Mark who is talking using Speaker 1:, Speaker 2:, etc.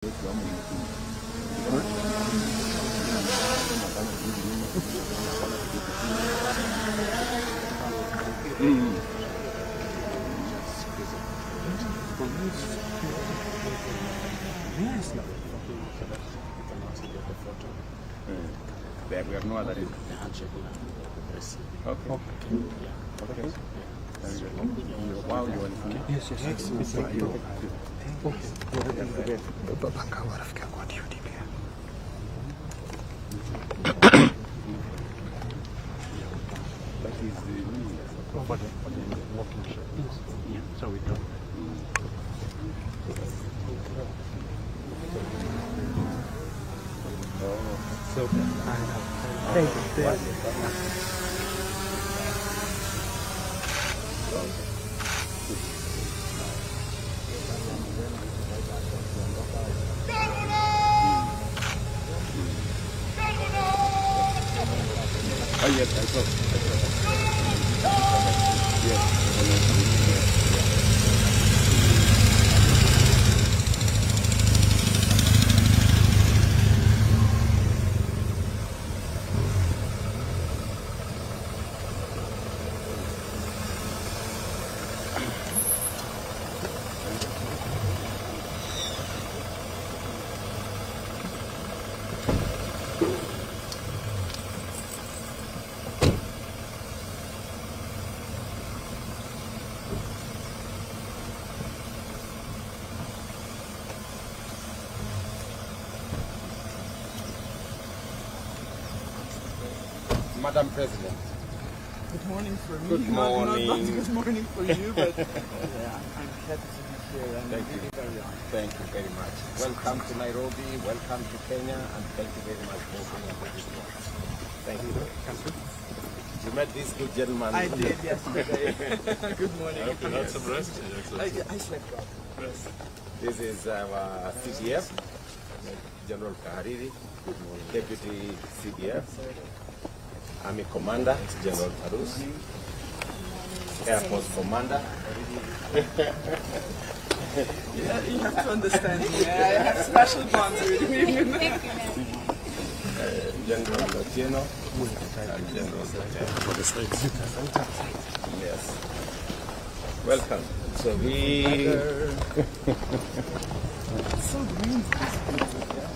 Speaker 1: We have no other reason. Okay. Okay. Wow, you want to?
Speaker 2: Yes. Thank you. So we go. So thank you.
Speaker 1: Oh yes, I saw. Yes. Madam President.
Speaker 3: Good morning for me.
Speaker 1: Good morning.
Speaker 3: Not good morning for you, but yeah, I'm happy to be here and
Speaker 1: Thank you.
Speaker 3: very honored.
Speaker 1: Thank you very much. Welcome to Nairobi, welcome to Kenya, and thank you very much for being with us. Thank you. You met this good gentleman.
Speaker 3: I did yesterday. Good morning.
Speaker 4: I hope you had some rest.
Speaker 3: I slept well.
Speaker 1: This is our CDF, General Kahariri, Deputy CDF, Army Commander, General Tarus, Air Force Commander.
Speaker 3: Yeah, you have to understand me. I have special bonds with him.
Speaker 1: General Latieno and General Latieno. Yes. Welcome. So we...
Speaker 3: So green.